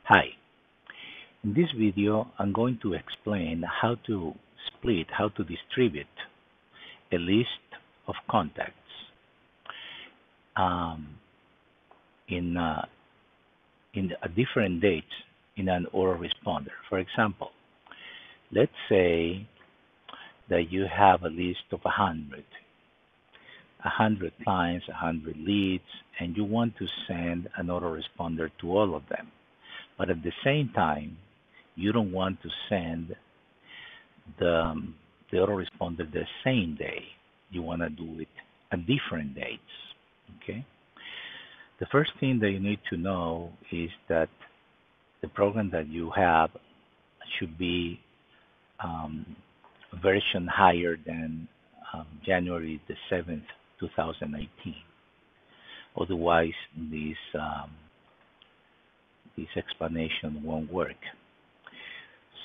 Hi, in this video I'm going to explain how to distribute a list of contacts um, in, uh, in a different dates in an autoresponder. For example, let's say that you have a list of 100 clients, 100 leads, and you want to send an autoresponder to all of them. But at the same time, you don't want to send the, the autoresponder the same day. You want to do it at different dates. Okay. The first thing that you need to know is that the program that you have should be um, a version higher than January the 7th, 2019. Otherwise, this explanation won't work.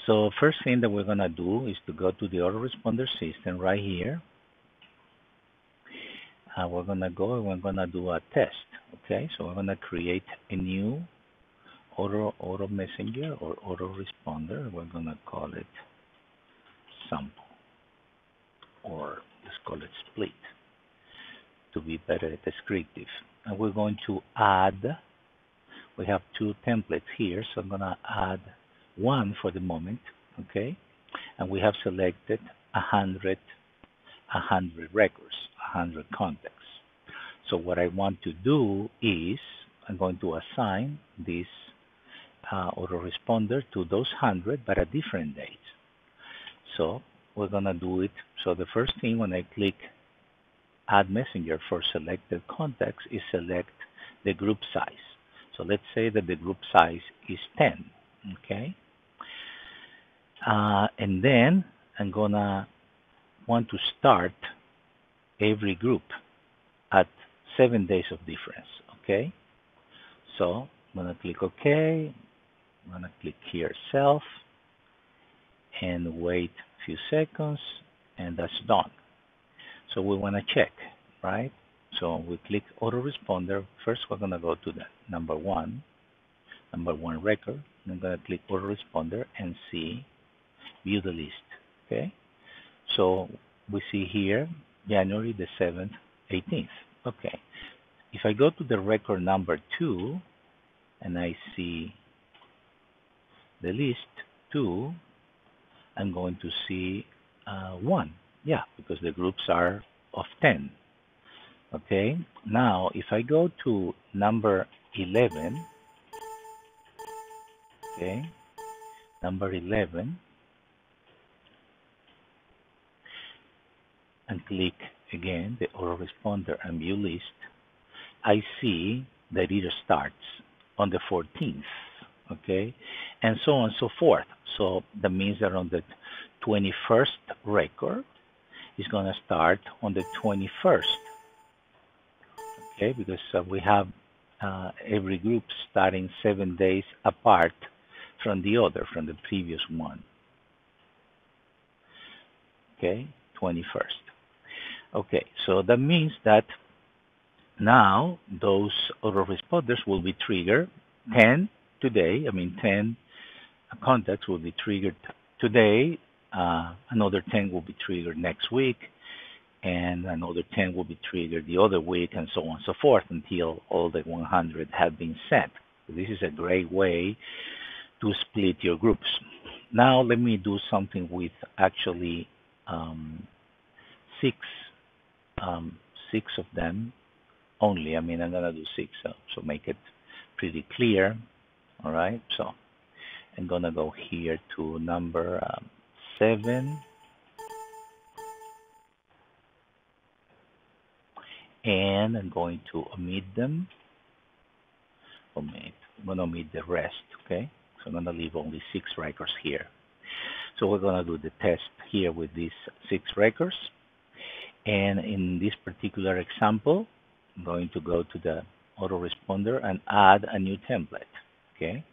So first thing that we're going to do is to go to the autoresponder system right here. We're going to go and we're going to do a test. Okay, so we're going to create a new auto messenger or autoresponder. We're going to call it sample, or let's call it split to be better descriptive. And we're going to add, we have two templates here, so I'm going to add one for the moment, okay? And we have selected 100 records, 100 contacts. So what I want to do is I'm going to assign this autoresponder to those 100, but at different dates. So we're going to do it. So the first thing when I click Add Messenger for selected contacts is select the group size. So let's say that the group size is 10, okay? And then I'm going to want to start every group at 7 days of difference, okay? So I'm going to click OK. I'm going to click here Self and wait a few seconds, and that's done. So we want to check, right? So we click autoresponder. First, we're going to go to the number one record. I'm going to click autoresponder and see view the list, okay? So we see here January the 7th, 18th. Okay. If I go to the record number 2 and I see the list 2, I'm going to see 1. Yeah, because the groups are of 10. Okay. Now, if I go to number 11, okay, number 11, and click again the autoresponder and view list, I see that it starts on the 14th, okay, and so on and so forth. So that means that on the 21st record is going to start on the 21st, okay, because we have every group starting 7 days apart from the other, from the previous one, okay, 21st. Okay, so that means that now those autoresponders will be triggered 10 today. I mean, 10 contacts will be triggered today. Another 10 will be triggered next week, and another 10 will be triggered the other week, and so on and so forth until all the 100 have been sent. So this is a great way to split your groups. Now let me do something with actually six of them only. I mean, I'm gonna do 6, so make it pretty clear. All right, so I'm gonna go here to number 7, and I'm going to omit them. I'm gonna omit the rest. Okay, so I'm gonna leave only 6 records here. So we're gonna do the test here with these 6 records. And in this particular example, I'm going to go to the autoresponder and add a new template. Okay,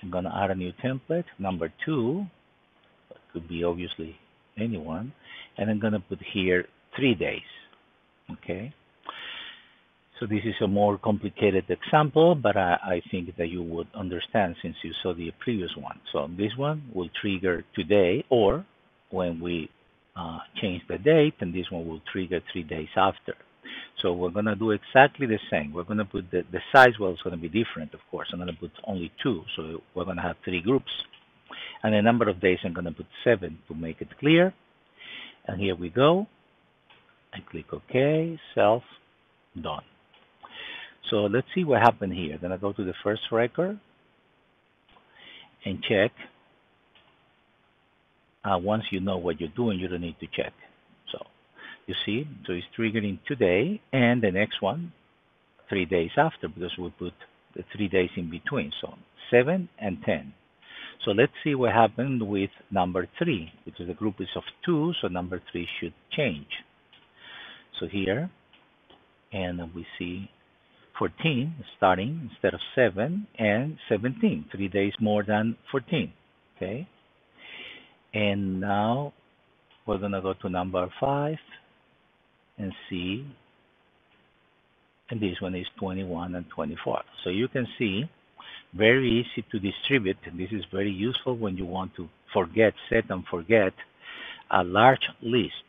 I'm going to add a new template, number 2. It could be obviously anyone, and I'm going to put here 3 days. Okay, So this is a more complicated example, but I think that you would understand since you saw the previous one. So this one will trigger today or when we change the date, and this one will trigger 3 days after. So we're going to do exactly the same. We're going to put the size, well, it's going to be different, of course. I'm going to put only two, so we're going to have three groups. And the number of days, I'm going to put 7 to make it clear. And here we go. And click OK, self, done. So let's see what happened here. Then I go to the first record and check. Once you know what you're doing, you don't need to check. So you see, so it's triggering today and the next one 3 days after because we put the 3 days in between. So 7 and 10. So let's see what happened with number 3 because the group is of 2, so number 3 should change. So here, and we see 14 starting instead of 7 and 17, 3 days more than 14. Okay. And now we're going to go to number 5 and see, and this one is 21 and 24. So you can see very easy to distribute. This is very useful when you want to set and forget a large list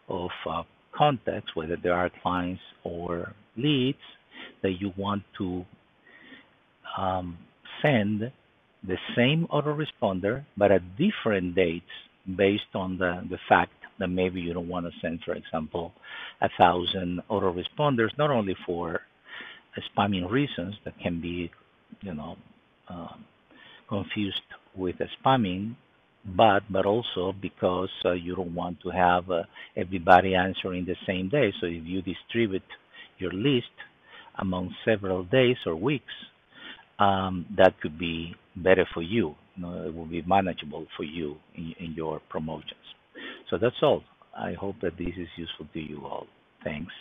of contacts, whether they are clients or leads, that you want to send the same autoresponder but at different dates based on the fact that maybe you don't want to send, for example, 1,000 autoresponders, not only for spamming reasons that can be, confused with spamming, but also because you don't want to have everybody answering the same day. So if you distribute your list among several days or weeks, that could be better for you. It will be manageable for you in your promotions. So that's all. I hope that this is useful to you all. Thanks.